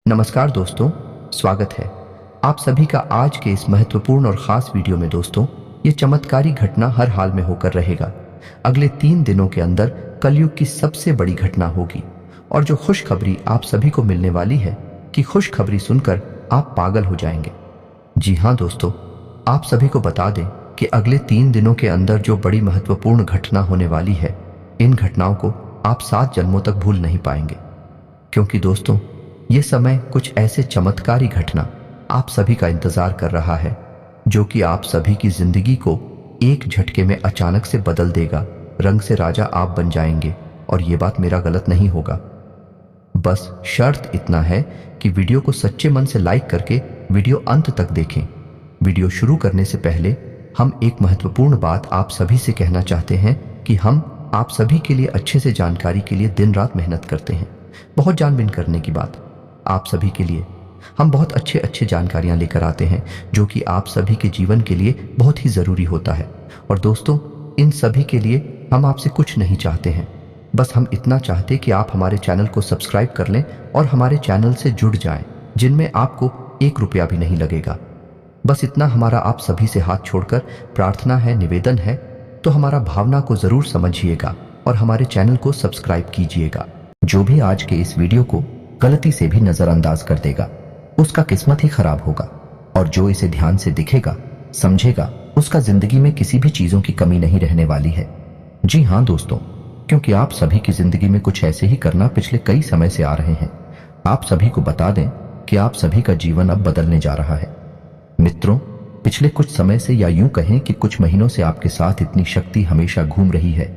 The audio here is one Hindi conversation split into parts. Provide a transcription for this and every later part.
नमस्कार दोस्तों, स्वागत है आप सभी का आज के इस महत्वपूर्ण और खास वीडियो में। दोस्तों, ये चमत्कारी घटना हर हाल में होकर रहेगा। अगले 3 दिनों के अंदर कलयुग की सबसे बड़ी घटना होगी और जो खुशखबरी आप सभी को मिलने वाली है कि खुशखबरी सुनकर आप पागल हो जाएंगे। जी हाँ दोस्तों, आप सभी को बता दें कि अगले 3 दिनों के अंदर जो बड़ी महत्वपूर्ण घटना होने वाली है, इन घटनाओं को आप 7 जन्मों तक भूल नहीं पाएंगे। क्योंकि दोस्तों, ये समय कुछ ऐसे चमत्कारी घटना आप सभी का इंतजार कर रहा है जो कि आप सभी की जिंदगी को एक झटके में अचानक से बदल देगा। रंग से राजा आप बन जाएंगे और ये बात मेरा गलत नहीं होगा। बस शर्त इतना है कि वीडियो को सच्चे मन से लाइक करके वीडियो अंत तक देखें। वीडियो शुरू करने से पहले हम एक महत्वपूर्ण बात आप सभी से कहना चाहते हैं कि हम आप सभी के लिए अच्छे से जानकारी के लिए दिन रात मेहनत करते हैं। बहुत जानबीन करने की बात, आप सभी के लिए हम बहुत अच्छे जानकारियां लेकर आते हैं जो कि आप सभी के जीवन के लिए बहुत ही ज़रूरी होता है। और दोस्तों, इन सभी के लिए हम आपसे कुछ नहीं चाहते हैं, बस हम इतना चाहते कि आप हमारे चैनल को सब्सक्राइब कर लें और हमारे चैनल से जुड़ जाएं, जिनमें आपको 1 रुपया भी नहीं लगेगा। बस इतना हमारा आप सभी से हाथ छोड़कर प्रार्थना है, निवेदन है। तो हमारा भावना को ज़रूर समझिएगा और हमारे चैनल को सब्सक्राइब कीजिएगा। जो भी आज के इस वीडियो को गलती से भी नजरअंदाज कर देगा, उसका किस्मत ही खराब होगा। और जो इसे ध्यान से दिखेगा, समझेगा, उसका जिंदगी में किसी भी चीजों की कमी नहीं रहने वाली है। जी हाँ दोस्तों, क्योंकि आप सभी की जिंदगी में कुछ ऐसे ही करना पिछले कई समय से आ रहे हैं। आप सभी को बता दें कि आप सभी का जीवन अब बदलने जा रहा है। मित्रों, पिछले कुछ समय से, या यूं कहें कि कुछ महीनों से आपके साथ इतनी शक्ति हमेशा घूम रही है,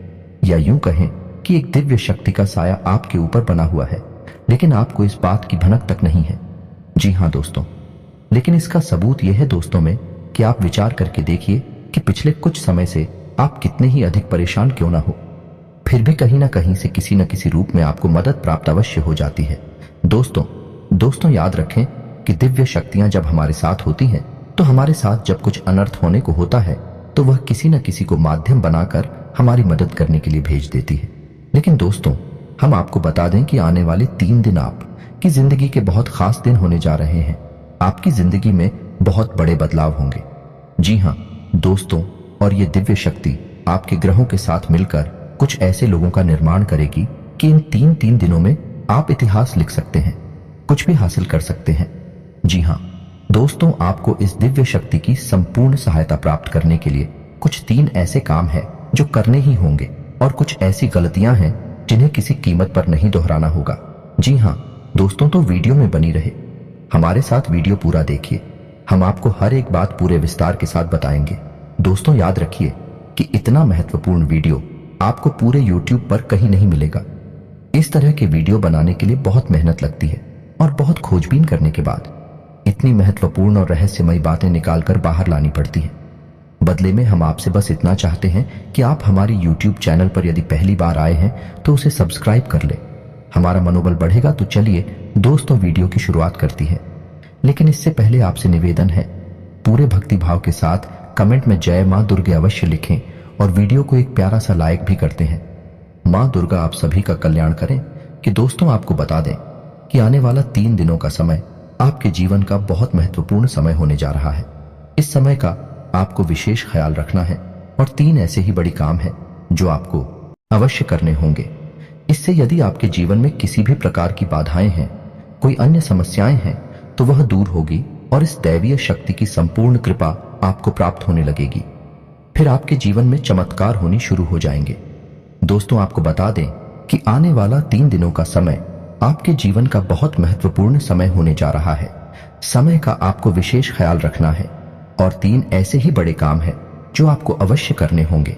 या यूं कहें कि एक दिव्य शक्ति का साया आपके ऊपर बना हुआ है, लेकिन आपको इस बात की भनक तक नहीं है। जी हाँ दोस्तों, लेकिन इसका सबूत यह है दोस्तों में कि आप विचार करके देखिए कि पिछले कुछ समय से आप कितने ही अधिक परेशान क्यों ना हो, फिर भी कहीं ना कहीं से किसी न किसी रूप में आपको मदद प्राप्त अवश्य हो जाती है। दोस्तों याद रखें कि दिव्य शक्तियां जब हमारे साथ होती हैं, तो हमारे साथ जब कुछ अनर्थ होने को होता है तो वह किसी न किसी को माध्यम बनाकर हमारी मदद करने के लिए भेज देती है। लेकिन दोस्तों, हम आपको बता दें कि आने वाले 3 दिन आपकी जिंदगी के बहुत खास दिन होने जा रहे हैं। आपकी जिंदगी में बहुत बड़े बदलाव होंगे। जी हाँ दोस्तों, और ये दिव्य शक्ति आपके ग्रहों के साथ मिलकर कुछ ऐसे लोगों का निर्माण करेगी कि इन 3 दिनों में आप इतिहास लिख सकते हैं, कुछ भी हासिल कर सकते हैं। जी हाँ दोस्तों, आपको इस दिव्य शक्ति की संपूर्ण सहायता प्राप्त करने के लिए कुछ 3 ऐसे काम हैं जो करने ही होंगे, और कुछ ऐसी गलतियां हैं जिन्हें किसी कीमत पर नहीं दोहराना होगा। जी हाँ दोस्तों, तो वीडियो में बनी रहे, हमारे साथ वीडियो पूरा देखिए। हम आपको हर एक बात पूरे विस्तार के साथ बताएंगे। दोस्तों याद रखिए कि इतना महत्वपूर्ण वीडियो आपको पूरे YouTube पर कहीं नहीं मिलेगा। इस तरह के वीडियो बनाने के लिए बहुत मेहनत लगती है और बहुत खोजबीन करने के बाद इतनी महत्वपूर्ण और रहस्यमयी बातें निकालकर बाहर लानी पड़ती हैं। बदले में हम आपसे बस इतना चाहते हैं कि आप हमारी YouTube चैनल पर यदि पहली बार आए हैं तो उसे सब्सक्राइब कर ले। हमारा मनोबल बढ़ेगा। तो चलिए दोस्तों, वीडियो की शुरुआत करती है। लेकिन इससे पहले आपसे निवेदन है, पूरे भक्ति भाव के साथ कमेंट में जय मां दुर्गे अवश्य लिखें और वीडियो को एक प्यारा सा लाइक भी करते हैं। मां दुर्गा आप सभी का कल्याण करें। कि दोस्तों, आपको बता दें कि आने वाला 3 दिनों का समय आपके जीवन का बहुत महत्वपूर्ण समय होने जा रहा है। इस समय का आपको विशेष ख्याल रखना है और 3 ऐसे ही बड़ी काम हैं जो आपको अवश्य करने होंगे। इससे यदि आपके जीवन में किसी भी प्रकार की बाधाएं हैं, कोई अन्य समस्याएं हैं, तो वह दूर होगी और इस दैवीय शक्ति की संपूर्ण कृपा आपको प्राप्त होने लगेगी। फिर आपके जीवन में चमत्कार होनी शुरू हो जाएंगे। दोस्तों, आपको बता दें कि आने वाला 3 दिनों का समय आपके जीवन का बहुत महत्वपूर्ण समय होने जा रहा है। समय का आपको विशेष ख्याल रखना है और 3 ऐसे ही बड़े काम हैं जो आपको अवश्य करने होंगे।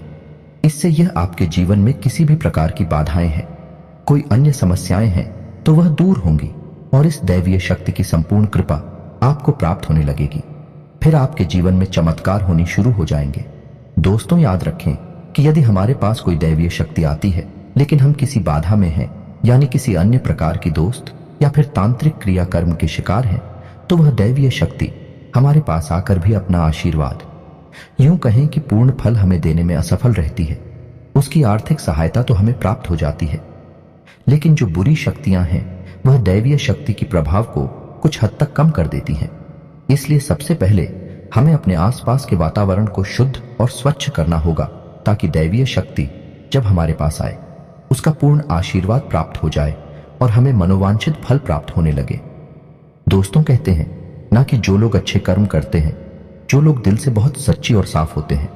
इससे यह आपके जीवन में किसी भी प्रकार की बाधाएं हैं, कोई अन्य समस्याएं हैं, तो वह दूर होंगी और इस दैवीय शक्ति की संपूर्ण कृपा आपको प्राप्त होने लगेगी। फिर आपके जीवन में चमत्कार होनी शुरू हो जाएंगे। दोस्तों याद रखें कि यदि हमारे पास कोई दैवीय शक्ति आती है लेकिन हम किसी बाधा में हैं, यानी किसी अन्य प्रकार की दोस्त या फिर तांत्रिक क्रियाकर्म के शिकार हैं, तो वह दैवीय शक्ति हमारे पास आकर भी अपना आशीर्वाद, यूं कहें कि पूर्ण फल हमें देने में असफल रहती है। उसकी आर्थिक सहायता तो हमें प्राप्त हो जाती है, लेकिन जो बुरी शक्तियां हैं वह दैवीय शक्ति के प्रभाव को कुछ हद तक कम कर देती हैं। इसलिए सबसे पहले हमें अपने आसपास के वातावरण को शुद्ध और स्वच्छ करना होगा, ताकि दैवीय शक्ति जब हमारे पास आए उसका पूर्ण आशीर्वाद प्राप्त हो जाए और हमें मनोवांछित फल प्राप्त होने लगे। दोस्तों, कहते हैं ना कि जो लोग अच्छे कर्म करते हैं, जो लोग दिल से बहुत सच्ची और साफ होते हैं,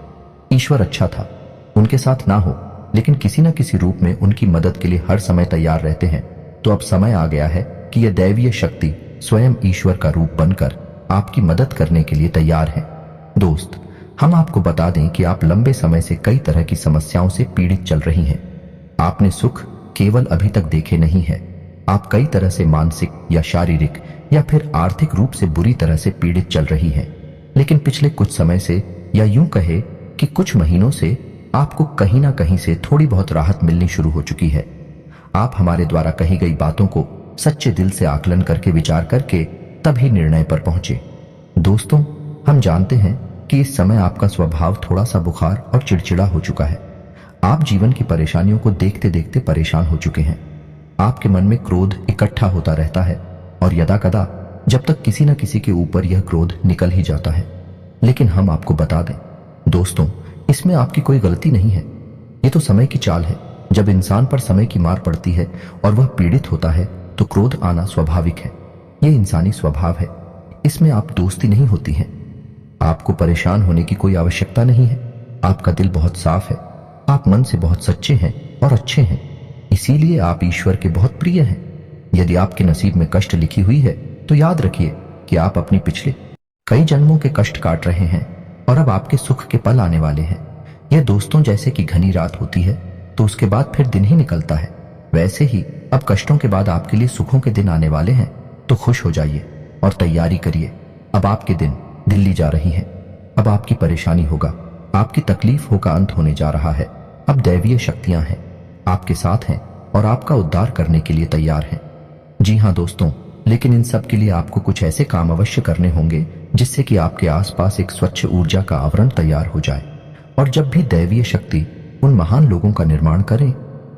ईश्वर अच्छा था उनके साथ ना हो लेकिन किसी न किसी रूप में उनकी मदद के लिए हर समय तैयार रहते हैं, तो अब समय आ गया है कि यह दैवीय शक्ति स्वयं ईश्वर का रूप बनकर आपकी मदद करने के लिए तैयार है। दोस्त, हम आपको बता दें कि आप लंबे समय से कई तरह की समस्याओं से पीड़ित चल रही हैं। आपने सुख केवल अभी तक देखे नहीं है, आप कई तरह से मानसिक या शारीरिक या फिर आर्थिक रूप से बुरी तरह से पीड़ित चल रही हैं। लेकिन पिछले कुछ समय से, या यूं कहे कि कुछ महीनों से, आपको कहीं ना कहीं से थोड़ी बहुत राहत मिलनी शुरू हो चुकी है। आप हमारे द्वारा कही गई बातों को सच्चे दिल से आकलन करके, विचार करके तभी निर्णय पर पहुंचे। दोस्तों, हम जानते हैं कि इस समय आपका स्वभाव थोड़ा सा बुखार और चिड़चिड़ा हो चुका है। आप जीवन की परेशानियों को देखते देखते परेशान हो चुके हैं। आपके मन में क्रोध इकट्ठा होता रहता है और यदाकदा जब तक किसी न किसी के ऊपर यह क्रोध निकल ही जाता है। लेकिन हम आपको बता दें दोस्तों, इसमें आपकी कोई गलती नहीं है। ये तो समय की चाल है। जब इंसान पर समय की मार पड़ती है और वह पीड़ित होता है तो क्रोध आना स्वाभाविक है। यह इंसानी स्वभाव है। इसमें आप दोस्ती नहीं होती है। आपको परेशान होने की कोई आवश्यकता नहीं है। आपका दिल बहुत साफ है, आप मन से बहुत सच्चे हैं और अच्छे हैं, इसीलिए आप ईश्वर के बहुत प्रिय हैं। यदि आपके नसीब में कष्ट लिखी हुई है तो याद रखिए कि आप अपनी पिछले कई जन्मों के कष्ट काट रहे हैं और अब आपके सुख के पल आने वाले हैं। यह दोस्तों जैसे कि घनी रात होती है तो उसके बाद फिर दिन ही निकलता है, वैसे ही अब कष्टों के बाद आपके लिए सुखों के दिन आने वाले हैं। तो खुश हो जाइए और तैयारी करिए। अब आपके दिन दिल्ली जा रही हैं। अब आपकी परेशानी होगा, आपकी तकलीफों का अंत होने जा रहा है। अब दैवीय शक्तियां हैं, आपके साथ हैं और आपका उद्धार करने के लिए तैयार हैं। जी हाँ दोस्तों, लेकिन इन सब के लिए आपको कुछ ऐसे काम अवश्य करने होंगे जिससे कि आपके आसपास एक स्वच्छ ऊर्जा का आवरण तैयार हो जाए। और जब भी दैवीय शक्ति उन महान लोगों का निर्माण करें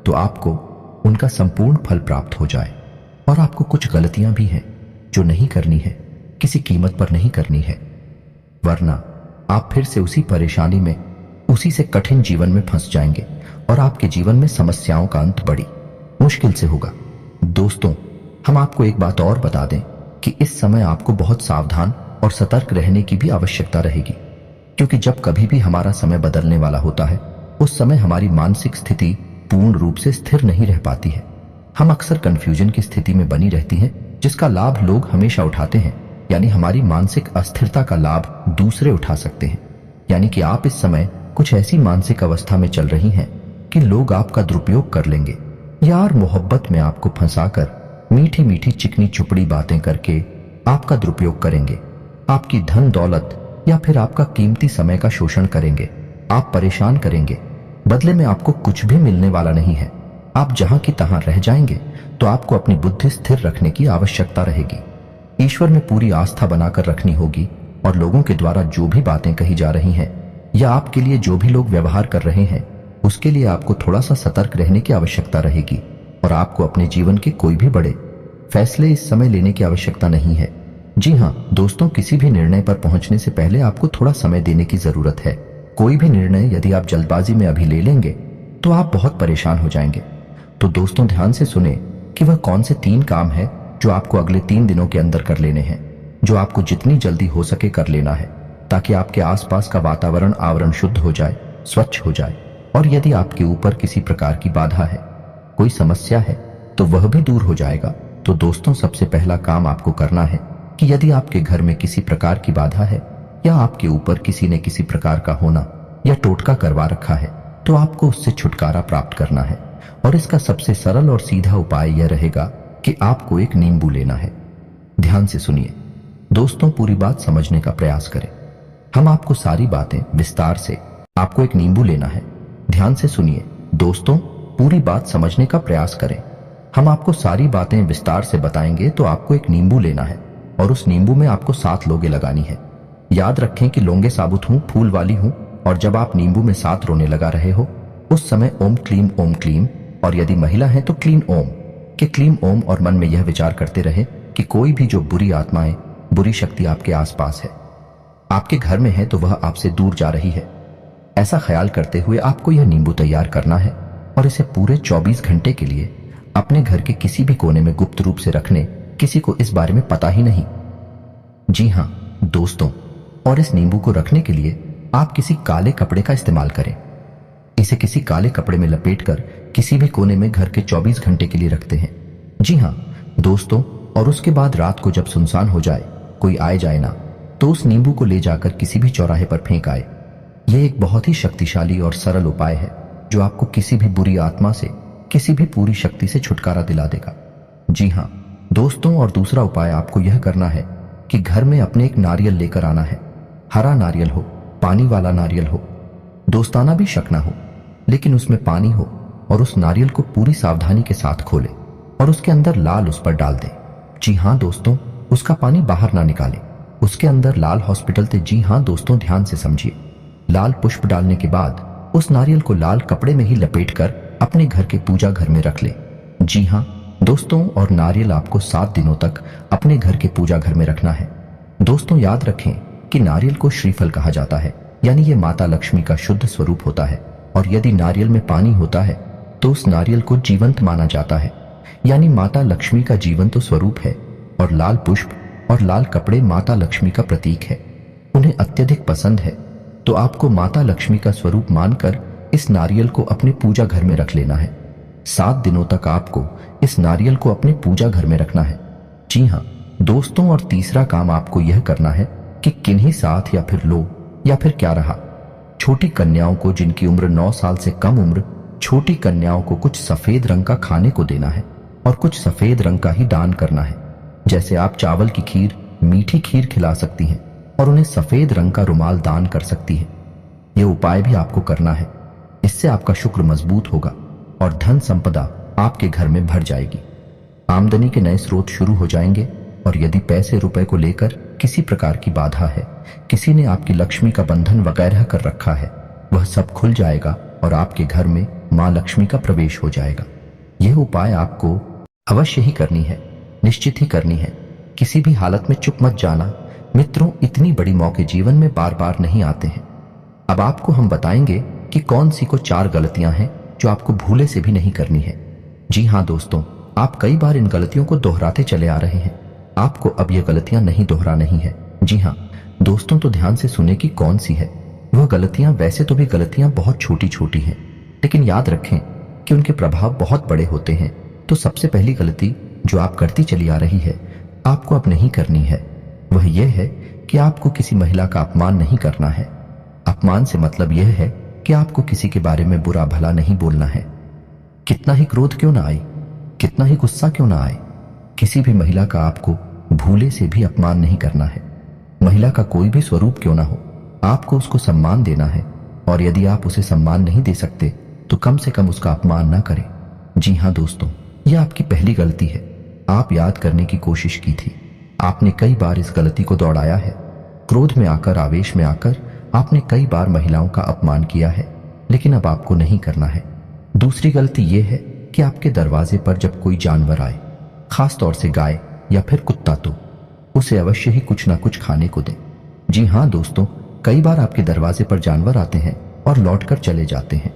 तो आपको उनका संपूर्ण फल प्राप्त हो जाए। और आपको कुछ गलतियां भी हैं जो नहीं करनी है, किसी कीमत पर नहीं करनी है, वरना आप फिर से उसी परेशानी में, उसी से कठिन जीवन में फंस जाएंगे और आपके जीवन में समस्याओं का अंत बड़ी मुश्किल से होगा। दोस्तों, हम आपको एक बात और बता दें कि इस समय आपको बहुत सावधान और सतर्क रहने की भी आवश्यकता रहेगी, क्योंकि जब कभी भी हमारा समय बदलने वाला होता है उस समय हमारी मानसिक स्थिति पूर्ण रूप से स्थिर नहीं रह पाती है। हम अक्सर कंफ्यूजन की स्थिति में बनी रहती हैं, जिसका लाभ लोग हमेशा उठाते हैं। यानी हमारी मानसिक अस्थिरता का लाभ दूसरे उठा सकते हैं। यानी कि आप इस समय कुछ ऐसी मानसिक अवस्था में चल रही हैं कि लोग आपका दुरुपयोग कर लेंगे। यार, मोहब्बत में आपको फंसाकर मीठी मीठी चिकनी चुपड़ी बातें करके आपका दुरुपयोग करेंगे, आपकी धन दौलत या फिर आपका कीमती समय का शोषण करेंगे, आप परेशान करेंगे। बदले में आपको कुछ भी मिलने वाला नहीं है। आप जहां की तहां रह जाएंगे। तो आपको अपनी बुद्धि स्थिर रखने की आवश्यकता रहेगी। ईश्वर में पूरी आस्था बनाकर रखनी होगी और लोगों के द्वारा जो भी बातें कही जा रही हैं या आपके लिए जो भी लोग व्यवहार कर रहे हैं उसके लिए आपको थोड़ा सा सतर्क रहने की आवश्यकता रहेगी। और आपको अपने जीवन के कोई भी बड़े फैसले इस समय लेने की आवश्यकता नहीं है। जी हाँ दोस्तों, किसी भी निर्णय पर पहुंचने से पहले आपको थोड़ा समय देने की जरूरत है। कोई भी निर्णय यदि आप जल्दबाजी में अभी ले लेंगे तो आप बहुत परेशान हो जाएंगे। तो दोस्तों, ध्यान से सुने कि वह कौन से 3 काम है जो आपको अगले 3 दिनों के अंदर कर लेने हैं, जो आपको जितनी जल्दी हो सके कर लेना है, ताकि आपके आसपास का वातावरण आवरण शुद्ध हो जाए, स्वच्छ हो जाए। और यदि आपके ऊपर किसी प्रकार की बाधा है, कोई समस्या है, तो वह भी दूर हो जाएगा। तो दोस्तों, सबसे पहला काम आपको करना है कि यदि आपके घर में किसी प्रकार की बाधा है या आपके ऊपर किसी ने किसी प्रकार का होना या टोटका करवा रखा है तो आपको उससे छुटकारा प्राप्त करना है। और इसका सबसे सरल और सीधा उपाय यह रहेगा कि आपको एक नींबू लेना है। ध्यान से सुनिए दोस्तों, पूरी बात समझने का प्रयास करें। हम आपको सारी बातें विस्तार से, आपको एक नींबू लेना है। ध्यान से सुनिए दोस्तों, पूरी बात समझने का प्रयास करें। हम आपको सारी बातें विस्तार से बताएंगे। तो आपको एक नींबू लेना है और उस नींबू में आपको 7 लौंगे लगानी है। याद रखें कि लौंगे साबुत हूं, फूल वाली हूं। और जब आप नींबू में 7 रोने लगा रहे हो उस समय ओम क्लीम, और यदि महिला है तो क्लीम ओम के क्लीम ओम और मन में यह विचार करते रहे कि कोई भी जो बुरी आत्माएं, बुरी शक्ति आपके आसपास है, आपके घर में है, तो वह आपसे दूर जा रही है। ऐसा ख्याल करते हुए आपको यह नींबू तैयार करना है और इसे पूरे 24 घंटे के लिए अपने घर के किसी भी कोने में गुप्त रूप से रखने, किसी को इस बारे में पता ही नहीं। जी हां दोस्तों, और इस नींबू को रखने के लिए आप किसी काले कपड़े का इस्तेमाल करें। इसे किसी काले कपड़े में लपेटकर किसी भी कोने में घर के 24 घंटे के लिए रखते हैं। जी हां दोस्तों, और उसके बाद रात को जब सुनसान हो जाए, कोई आए जाए ना, तो उस नींबू को ले जाकर किसी भी चौराहे पर फेंक आए। यह एक बहुत ही शक्तिशाली और सरल उपाय है जो आपको किसी भी बुरी आत्मा से, किसी भी पूरी शक्ति से छुटकारा दिला देगा। जी हां दोस्तों, और दूसरा उपाय आपको यह करना है कि घर में अपने एक नारियल लेकर आना है। हरा नारियल हो, पानी वाला नारियल हो, दोस्ताना भी शक ना हो, लेकिन उसमें पानी हो, और उस नारियल को पूरी सावधानी के साथ खोले और उसके अंदर लाल उस पर डाल दें। जी हां दोस्तों, उसका पानी बाहर ना निकालें, उसके अंदर लाल हॉस्पिटल थे। जी हां दोस्तों, ध्यान से समझिए। लाल पुष्प डालने के बाद उस नारियल को लाल कपड़े में ही लपेटकर अपने घर के पूजा घर में रख ले। जी हां दोस्तों, और नारियल आपको 7 दिनों तक अपने घर के पूजा घर में रखना है। दोस्तों याद रखें कि नारियल को श्रीफल कहा जाता है, यानी ये माता लक्ष्मी का शुद्ध स्वरूप होता है, और यदि नारियल में पानी होता है तो उस नारियल को जीवंत माना जाता है, यानी माता लक्ष्मी का जीवंत स्वरूप है। और लाल पुष्प और लाल कपड़े माता लक्ष्मी का प्रतीक है, उन्हें अत्यधिक पसंद है। तो आपको माता लक्ष्मी का स्वरूप मानकर इस नारियल को अपने पूजा घर में रख लेना है। 7 दिनों तक आपको इस नारियल को अपने पूजा घर में रखना है। जी हां दोस्तों, और तीसरा काम आपको यह करना है कि किन्हीं साथ या फिर लो या फिर क्या रहा, छोटी कन्याओं को, जिनकी उम्र 9 साल से कम उम्र, छोटी कन्याओं को कुछ सफेद रंग का खाने को देना है और कुछ सफेद रंग का ही दान करना है। जैसे आप चावल की खीर, मीठी खीर खिला सकती हैं और उन्हें सफेद रंग का रुमाल दान कर सकती हैं। यह उपाय भी आपको करना है। इससे आपका शुक्र मजबूत होगा और धन संपदा आपके घर में भर जाएगी। आमदनी के नए स्रोत शुरू हो जाएंगे, और यदि पैसे रुपए को लेकर किसी प्रकार की बाधा है, किसी ने आपकी लक्ष्मी का बंधन वगैरह कर रखा है, वह सब खुल जाएगा और आपके घर में मां लक्ष्मी का प्रवेश हो जाएगा। यह उपाय आपको अवश्य ही करनी है, निश्चित ही करनी है। किसी भी हालत में चुप मत जाना मित्रों, इतनी बड़ी मौके जीवन में बार बार नहीं आते हैं। अब आपको हम बताएंगे कि कौन सी को 4 गलतियां हैं जो आपको भूले से भी नहीं करनी है। जी हां दोस्तों, आप कई बार इन गलतियों को दोहराते चले आ रहे हैं। आपको अब ये गलतियां नहीं दोहरानी है। जी हां दोस्तों, तो ध्यान से सुने कि कौन सी है वह गलतियां। वैसे तो भी गलतियां बहुत छोटी छोटी हैं, लेकिन याद रखें कि उनके प्रभाव बहुत बड़े होते हैं। तो सबसे पहली गलती जो आप करती चली आ रही है, आपको अब नहीं करनी है, वह यह है कि आपको किसी महिला का अपमान नहीं करना है। अपमान से मतलब यह है कि आपको किसी के बारे में बुरा भला नहीं बोलना है। कितना ही क्रोध क्यों ना आए, कितना ही गुस्सा क्यों ना आए, किसी भी महिला का आपको भूले से भी अपमान नहीं करना है। महिला का कोई भी स्वरूप क्यों ना हो, आपको उसको सम्मान देना है, और यदि आप उसे सम्मान नहीं दे सकते तो कम से कम उसका अपमान ना करें। जी हां दोस्तों, यह आपकी पहली गलती है। आप याद करने की कोशिश की थी, आपने कई बार इस गलती को दोहराया है। क्रोध में आकर, आवेश में आकर आपने कई बार महिलाओं का अपमान किया है, लेकिन अब आपको नहीं करना है। दूसरी गलती यह है कि आपके दरवाजे पर जब कोई जानवर आए, खास तौर से गाय या फिर कुत्ता, तो उसे अवश्य ही कुछ ना कुछ खाने को दें। जी हां दोस्तों, कई बार आपके दरवाजे पर जानवर आते हैं और लौटकर चले जाते हैं।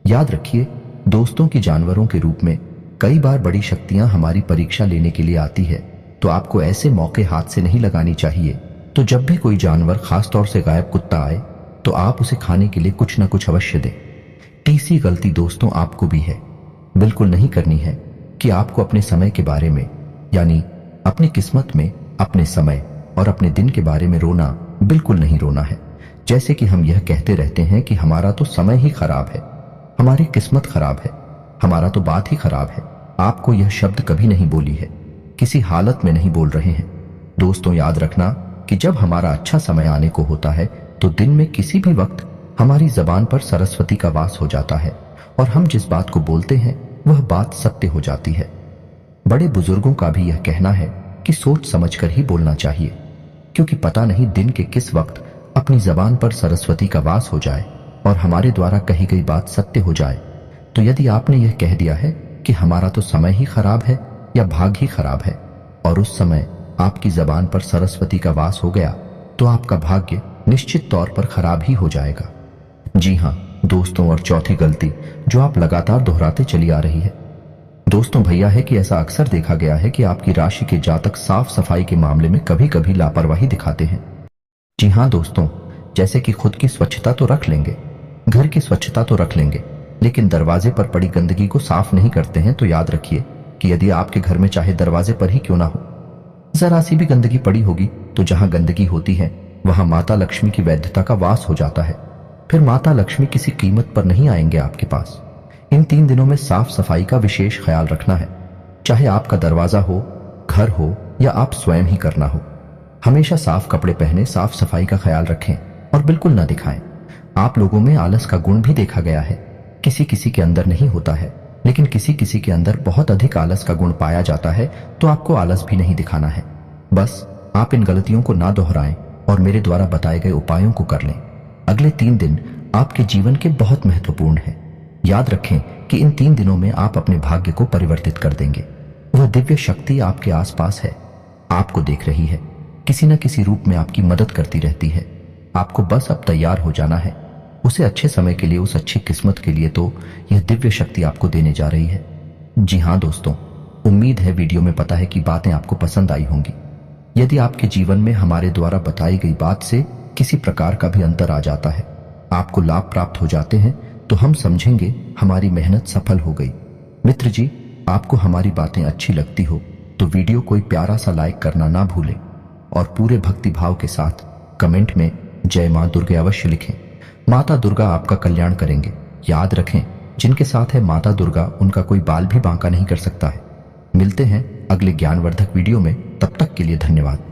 याद रखिए दोस्तों कि जानवरों के रूप में कई बार बड़ी शक्तियां हमारी परीक्षा लेने के लिए आती है, तो आपको ऐसे मौके हाथ से नहीं लगानी चाहिए। तो जब भी कोई जानवर, खासतौर से गायब कुत्ता आए, तो आप उसे खाने के लिए कुछ ना कुछ अवश्य दें। तीसरी गलती दोस्तों आपको भी है, बिल्कुल नहीं करनी है कि आपको अपने समय के बारे में, यानी अपनी किस्मत में, अपने समय और अपने दिन के बारे में रोना, बिल्कुल नहीं रोना है। जैसे कि हम यह कहते रहते हैं कि हमारा तो समय ही खराब है, हमारी किस्मत खराब है, हमारा तो बात ही खराब है। आपको यह शब्द कभी नहीं बोली है, किसी हालत में नहीं बोल रहे हैं। दोस्तों याद रखना कि जब हमारा अच्छा समय आने को होता है, तो दिन में किसी भी वक्त हमारी जबान पर सरस्वती का वास हो जाता है, और हम जिस बात को बोलते हैं वह बात सत्य हो जाती है। बड़े बुजुर्गों का भी यह कहना है कि सोच समझकर ही बोलना चाहिए, क्योंकि पता नहीं दिन के किस वक्त अपनी जबान पर सरस्वती का वास हो जाए और हमारे द्वारा कही गई बात सत्य हो जाए। तो यदि आपने यह कह दिया है कि हमारा तो समय ही खराब है या भाग ही खराब है, और उस समय आपकी जबान पर सरस्वती का वास हो गया तो आपका भाग्य निश्चित तौर पर खराब ही हो जाएगा। जी हाँ दोस्तों, और चौथी गलती जो आप लगातार दोहराते चली आ रही है दोस्तों भैया है कि ऐसा अक्सर देखा गया है कि आपकी राशि के जातक साफ सफाई के मामले में कभी कभी लापरवाही दिखाते हैं। जी हाँ दोस्तों, जैसे कि खुद की स्वच्छता तो रख लेंगे, घर की स्वच्छता तो रख लेंगे, लेकिन दरवाजे पर पड़ी गंदगी को साफ नहीं करते हैं तो याद रखिए कि यदि आपके घर में चाहे दरवाजे पर ही क्यों ना हो, जरा सी भी गंदगी पड़ी होगी तो जहां गंदगी होती है वहां माता लक्ष्मी की वैधता का वास हो जाता है। फिर माता लक्ष्मी किसी कीमत पर नहीं आएंगे आपके पास। इन 3 दिनों में साफ सफाई का विशेष ख्याल रखना है, चाहे आपका दरवाजा हो, घर हो या आप स्वयं ही करना हो। हमेशा साफ कपड़े पहने, साफ सफाई का ख्याल रखें और बिल्कुल ना दिखाएं। आप लोगों में आलस का गुण भी देखा गया है, किसी किसी के अंदर नहीं होता है, लेकिन किसी किसी के अंदर बहुत अधिक आलस का गुण पाया जाता है, तो आपको आलस भी नहीं दिखाना है। बस आप इन गलतियों को ना दोहराएं और मेरे द्वारा बताए गए उपायों को कर लें। अगले 3 दिन आपके जीवन के बहुत महत्वपूर्ण हैं। याद रखें कि इन 3 दिनों में आप अपने भाग्य को परिवर्तित कर देंगे। वह दिव्य शक्ति आपके आसपास है, आपको देख रही है, किसी न किसी रूप में आपकी मदद करती रहती है। आपको बस अब तैयार हो जाना है उसे अच्छे समय के लिए, उस अच्छी किस्मत के लिए तो यह दिव्य शक्ति आपको देने जा रही है। जी हाँ दोस्तों, उम्मीद है वीडियो में पता है कि बातें आपको पसंद आई होंगी। यदि आपके जीवन में हमारे द्वारा बताई गई बात से किसी प्रकार का भी अंतर आ जाता है, आपको लाभ प्राप्त हो जाते हैं, तो हम समझेंगे हमारी मेहनत सफल हो गई। मित्र जी, आपको हमारी बातें अच्छी लगती हो तो वीडियो कोई प्यारा सा लाइक करना ना भूलें और पूरे भक्ति भाव के साथ कमेंट में जय मां दुर्गे अवश्य लिखें। माता दुर्गा आपका कल्याण करेंगे। याद रखें, जिनके साथ है माता दुर्गा उनका कोई बाल भी बांका नहीं कर सकता है। मिलते हैं अगले ज्ञानवर्धक वीडियो में, तब तक के लिए धन्यवाद।